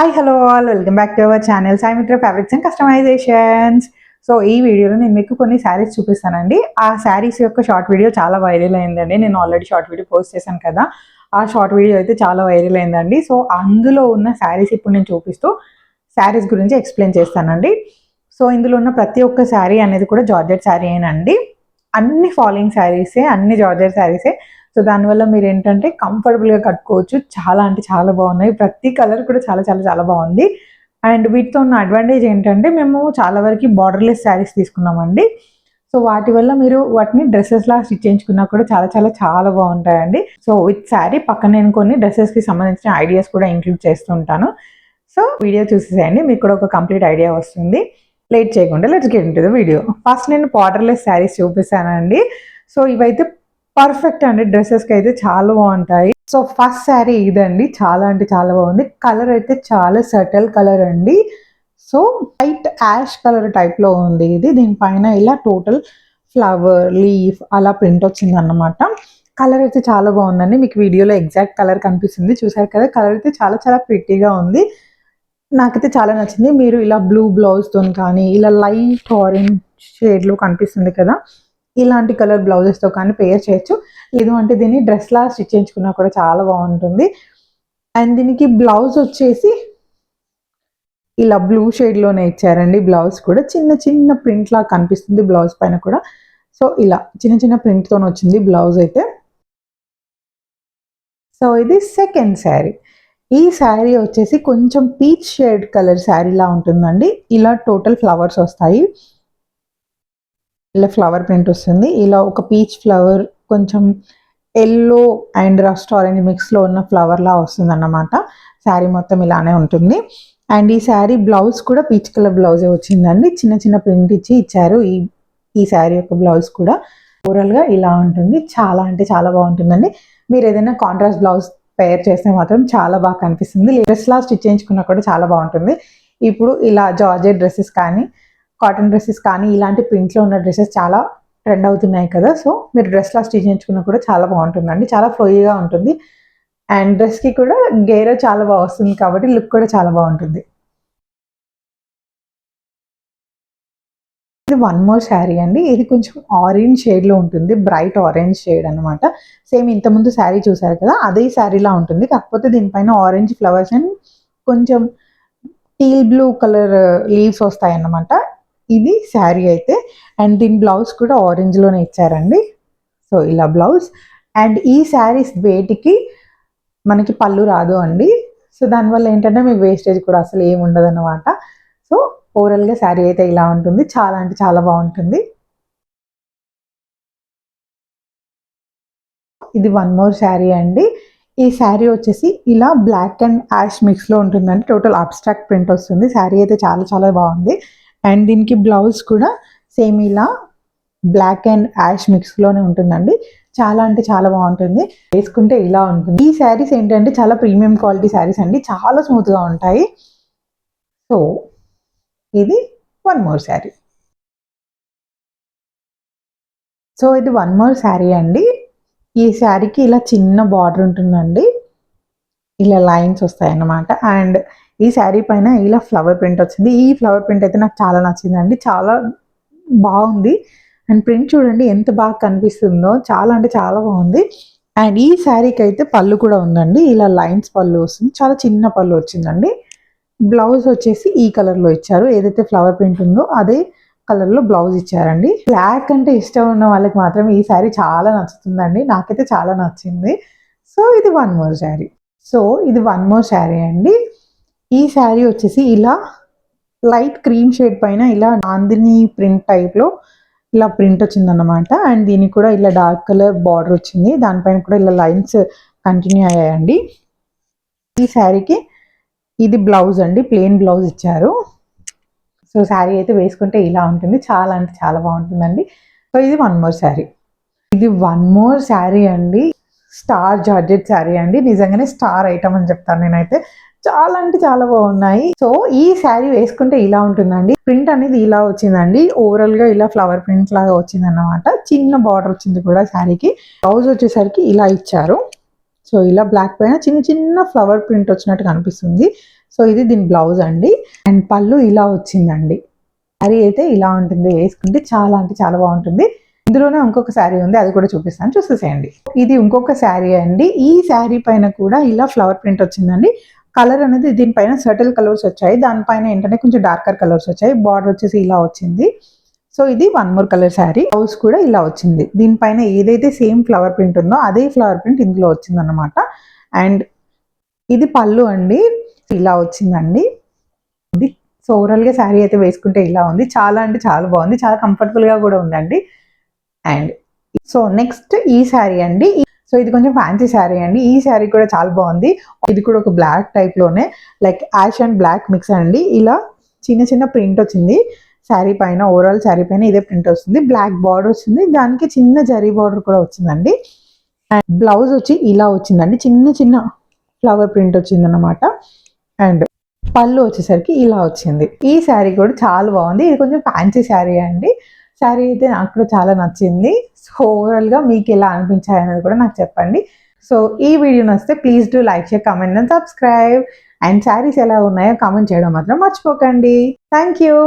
Hi hello all welcome back to our channel Sai మిత్ర fabrics and customisations. So ఈ వీడియోలో నేను మీకు కొన్ని శారీస్ చూపిస్తానండి. ఆ శారీస్ యొక్క షార్ట్ వీడియో చాలా వైరల్ అయిందండి. నేను ఆల్రెడీ షార్ట్ వీడియో పోస్ట్ చేశాను కదా, ఆ షార్ట్ వీడియో అయితే చాలా వైరల్ అయిందండి. సో అందులో ఉన్న శారీస్ ఇప్పుడు నేను చూపిస్తూ శారీస్ గురించి ఎక్స్ప్లెయిన్ చేస్తానండి. సో ఇందులో ఉన్న ప్రతి ఒక్క శారీ అనేది కూడా జార్జెట్ శారీ అయినండి. అన్ని ఫాలోయింగ్ శారీసే, అన్ని జార్జెట్ శారీసే. సో దానివల్ల మీరు ఏంటంటే కంఫర్టబుల్గా కట్టుకోవచ్చు. చాలా అంటే చాలా బాగున్నాయి. ప్రతి కలర్ కూడా చాలా చాలా చాలా బాగుంది. అండ్ వీటితో ఉన్న అడ్వాంటేజ్ ఏంటంటే మేము చాలా వరకు బార్డర్లెస్ శారీస్ తీసుకున్నామండి. సో వాటి వల్ల మీరు వాటిని డ్రెస్సెస్లా స్టిచ్ చేయించుకున్నా కూడా చాలా చాలా చాలా బాగుంటాయండి. సో విత్ శారీ పక్కన నేను కొన్ని డ్రెస్సెస్కి సంబంధించిన ఐడియాస్ కూడా ఇంక్లూడ్ చేస్తుంటాను. సో వీడియో చూసేసేయండి, మీకు కూడా ఒక కంప్లీట్ ఐడియా వస్తుంది. లేట్ చేయకుండా let's get into the video. First నేను బార్డర్లెస్ శారీస్ చూపిస్తానండి. సో ఇవైతే పర్ఫెక్ట్ అండి, డ్రెస్సెస్కి అయితే చాలా బాగుంటాయి. సో ఫస్ట్ శారీ ఇదండి, చాలా అంటే చాలా బాగుంది. కలర్ అయితే చాలా సటిల్ కలర్ అండి. సో లైట్ యాష్ కలర్ టైప్లో ఉంది ఇది. దీనిపైన ఇలా టోటల్ ఫ్లవర్ లీఫ్ అలా ప్రింట్ వచ్చింది అన్నమాట. కలర్ అయితే చాలా బాగుందండి. మీకు వీడియోలో ఎగ్జాక్ట్ కలర్ కనిపిస్తుంది, చూసారు కదా. కలర్ అయితే చాలా చాలా ప్రిటీగా ఉంది, నాకైతే చాలా నచ్చింది. మీరు ఇలా బ్లూ బ్లౌజ్తో కానీ, ఇలా లైట్ ఆరెంజ్ షేడ్లో కనిపిస్తుంది కదా, ఇలాంటి కలర్ బ్లౌజెస్తో కానీ పేర్ చేయొచ్చు. లేదు అంటే దీన్ని డ్రెస్లా స్టిచ్ చేయించుకున్నా కూడా చాలా బాగుంటుంది. అండ్ దీనికి బ్లౌజ్ వచ్చేసి ఇలా బ్లూ షేడ్లోనే ఇచ్చారండి. బ్లౌజ్ కూడా చిన్న చిన్న ప్రింట్ లా కనిపిస్తుంది బ్లౌజ్ పైన కూడా. సో ఇలా చిన్న చిన్న ప్రింట్తో వచ్చింది బ్లౌజ్ అయితే. సో ఇది సెకండ్ శారీ. ఈ శారీ వచ్చేసి కొంచెం పీచ్ షేడ్ కలర్ శారీలా ఉంటుందండి. ఇలా టోటల్ ఫ్లవర్స్ వస్తాయి, ఇలా ఫ్లవర్ ప్రింట్ వస్తుంది. ఇలా ఒక పీచ్ ఫ్లవర్, కొంచెం ఎల్లో అండ్ రస్ట్ ఆరెంజ్ మిక్స్లో ఉన్న ఫ్లవర్లా వస్తుంది అన్నమాట. శారీ మొత్తం ఇలానే ఉంటుంది. అండ్ ఈ శారీ బ్లౌజ్ కూడా పీచ్ కలర్ బ్లౌజే వచ్చిందండి. చిన్న చిన్న ప్రింట్ ఇచ్చారు ఈ శారీ యొక్క బ్లౌజ్ కూడా. ఓవరాల్గా ఇలా ఉంటుంది. చాలా అంటే చాలా బాగుంటుందండి. మీరు ఏదైనా కాంట్రాస్ట్ బ్లౌజ్ పేర్ చేస్తే మాత్రం చాలా బాగా కనిపిస్తుంది. డ్రెస్లా స్టిచ్ చేయించుకున్నా కూడా చాలా బాగుంటుంది. ఇప్పుడు ఇలా జార్జెట్ డ్రెస్సెస్ కానీ, కాటన్ డ్రెస్సెస్ కానీ, ఇలాంటి ప్రింట్లో ఉన్న డ్రెస్సెస్ చాలా ట్రెండ్ అవుతున్నాయి కదా. సో మీరు డ్రెస్లా స్టిచ్ చేయించుకున్నా కూడా చాలా బాగుంటుందండి. చాలా ఫ్లోయిగా ఉంటుంది. అండ్ డ్రెస్కి కూడా గేర చాలా బాగా వస్తుంది కాబట్టి లుక్ కూడా చాలా బాగుంటుంది. ఇది వన్ మోర్ శారీ అండి. ఇది కొంచెం ఆరెంజ్ షేడ్లో ఉంటుంది, బ్రైట్ ఆరెంజ్ షేడ్ అనమాట. సేమ్ ఇంతకుముందు శారీ చూసారు కదా, అదే శారీలా ఉంటుంది. కాకపోతే దీనిపైన ఆరెంజ్ ఫ్లవర్స్ అండ్ కొంచెం టీల్ బ్లూ కలర్ లీవ్స్ వస్తాయి అన్నమాట. ఇది శారీ అయితే. అండ్ దీని బ్లౌజ్ కూడా ఆరెంజ్లోనే ఇచ్చారండి. సో ఇలా బ్లౌజ్. అండ్ ఈ శారీస్ వేటికి మనకి పళ్ళు రాదు అండి. సో దానివల్ల ఏంటంటే మీకు వేస్టేజ్ కూడా అసలు ఏమి ఉండదు అన్నమాట. సో ఓవరాల్గా శారీ అయితే ఇలా ఉంటుంది. చాలా అంటే చాలా బాగుంటుంది. ఇది వన్ మోర్ శారీ అండి. ఈ శారీ వచ్చేసి ఇలా బ్లాక్ అండ్ యాష్ మిక్స్లో ఉంటుందండి. టోటల్ అబ్స్ట్రాక్ట్ ప్రింట్ వస్తుంది. శారీ అయితే చాలా చాలా బాగుంది. అండ్ దీనికి బ్లౌజ్ కూడా సేమ్ ఇలా బ్లాక్ అండ్ యాష్ మిక్స్లోనే ఉంటుందండి. చాలా అంటే చాలా బాగుంటుంది. వేసుకుంటే ఇలా ఉంటుంది. ఈ శారీస్ ఏంటంటే చాలా ప్రీమియం క్వాలిటీ శారీస్ అండి, చాలా స్మూత్గా ఉంటాయి. సో ఇది వన్ మోర్ శారీ. సో ఇది వన్ మోర్ శారీ అండి. ఈ శారీకి ఇలా చిన్న బార్డర్ ఉంటుందండి, ఇలా లైన్స్ వస్తాయి అన్నమాట. అండ్ ఈ శారీ పైన ఇలా ఫ్లవర్ ప్రింట్ వచ్చింది. ఈ ఫ్లవర్ ప్రింట్ అయితే నాకు చాలా నచ్చిందండి, చాలా బాగుంది. అండ్ ప్రింట్ చూడండి ఎంత బాగా కనిపిస్తుందో, చాలా అంటే చాలా బాగుంది. అండ్ ఈ శారీకి అయితే పళ్ళు కూడా ఉందండి. ఇలా లైన్స్ పళ్ళు వస్తుంది, చాలా చిన్న పళ్ళు వచ్చిందండి. బ్లౌజ్ వచ్చేసి ఈ కలర్లో ఇచ్చారు, ఏదైతే ఫ్లవర్ ప్రింట్ ఉందో అదే కలర్లో బ్లౌజ్ ఇచ్చారండి. బ్లాక్ అంటే ఇష్టం ఉన్న వాళ్ళకి మాత్రం ఈ శారీ చాలా నచ్చుతుందండి, నాకైతే చాలా నచ్చింది. సో ఇది వన్ మోర్ శారీ. సో ఇది వన్ మోర్ శారీ అండి. ఈ శారీ వచ్చేసి ఇలా లైట్ క్రీమ్ షేడ్ పైన ఇలా నాందిని ప్రింట్ టైప్లో ఇలా ప్రింట్ వచ్చిందన్నమాట. అండ్ దీనికి కూడా ఇలా డార్క్ కలర్ బార్డర్ వచ్చింది, దానిపైన కూడా ఇలా లైన్స్ కంటిన్యూ అయ్యాయండి. ఈ శారీకి ఇది బ్లౌజ్ అండి, ప్లెయిన్ బ్లౌజ్ ఇచ్చారు. సో శారీ అయితే వేసుకుంటే ఇలా ఉంటుంది. చాలా అంటే చాలా బాగుంటుందండి. సో ఇది వన్ మోర్ శారీ. ఇది వన్ మోర్ శారీ అండి. స్టార్ జార్జెట్ శారీ అండి. నిజంగానే స్టార్ ఐటమ్ అని చెప్తాను నేనైతే. చాలా అంటే చాలా బాగున్నాయి. సో ఈ శారీ వేసుకుంటే ఇలా ఉంటుందండి. ప్రింట్ అనేది ఇలా వచ్చిందండి, ఓవరాల్ గా ఇలా ఫ్లవర్ ప్రింట్ లాగా వచ్చింది అన్నమాట. చిన్న బార్డర్ వచ్చింది కూడా శారీకి. బ్లౌజ్ వచ్చేసరికి ఇలా ఇచ్చారు. సో ఇలా బ్లాక్ పైన చిన్న చిన్న ఫ్లవర్ ప్రింట్ వచ్చినట్టు కనిపిస్తుంది. సో ఇది దీని బ్లౌజ్ అండి. అండ్ పళ్ళు ఇలా వచ్చిందండి. శారీ అయితే ఇలా ఉంటుంది, వేసుకుంటే చాలా అంటే చాలా బాగుంటుంది. ఇందులోనే ఇంకొక శారీ ఉంది, అది కూడా చూపిస్తాను, చూసేసేయండి. ఇది ఇంకొక శారీ అండి. ఈ శారీ పైన కూడా ఇలా ఫ్లవర్ ప్రింట్ వచ్చిందండి. కలర్ అనేది దీనిపైన సర్టిల్ కలర్స్ వచ్చాయి, దానిపైన ఏంటంటే కొంచెం డార్కర్ కలర్స్ వచ్చాయి. బార్డర్ వచ్చేసి ఇలా వచ్చింది. సో ఇది one more colour sari. Blouse కూడా ఇలా వచ్చింది. దీనిపైన ఏదైతే సేమ్ ఫ్లవర్ ప్రింట్ ఉందో అదే ఫ్లవర్ ప్రింట్ ఇందులో వచ్చింది అనమాట. అండ్ ఇది పళ్ళు అండి, ఇలా వచ్చిందండి. ఇది సో ఓవరాల్గా శారీ అయితే వేసుకుంటే ఇలా ఉంది. చాలా అంటే చాలా బాగుంది, చాలా కంఫర్టబుల్గా కూడా ఉందండి. అండ్ సో నెక్స్ట్ ఈ శారీ అండి. సో ఇది కొంచెం ఫ్యాన్సీ శారీ అండి. ఈ శారీ కూడా చాలా బాగుంది. ఇది కూడా ఒక బ్లాక్ టైప్ లోనే, like ash and black mix అండి. ఇలా చిన్న చిన్న ప్రింట్ వచ్చింది శారీ పైన. ఓవరాల్ శారీ పైన ఇదే ప్రింట్ వస్తుంది. బ్లాక్ బార్డర్ వచ్చింది, దానికి చిన్న జరీ బార్డర్ కూడా వచ్చిందండి. అండ్ బ్లౌజ్ వచ్చి ఇలా వచ్చిందండి, చిన్న చిన్న ఫ్లవర్ ప్రింట్ వచ్చింది అనమాట. అండ్ పళ్ళు వచ్చేసరికి ఇలా వచ్చింది. ఈ శారీ కూడా చాలా బాగుంది. ఇది కొంచెం ఫ్యాన్సీ శారీ అండి. శారీ అయితే నాకు కూడా చాలా నచ్చింది. సో ఓవరాల్గా మీకు ఎలా అనిపించాయి అనేది కూడా నాకు చెప్పండి. సో ఈ వీడియో నచ్చితే please do like, share, comment and subscribe. And saris ఎలా ఉన్నాయో కామెంట్ చేయడం మాత్రం మర్చిపోకండి. Thank you.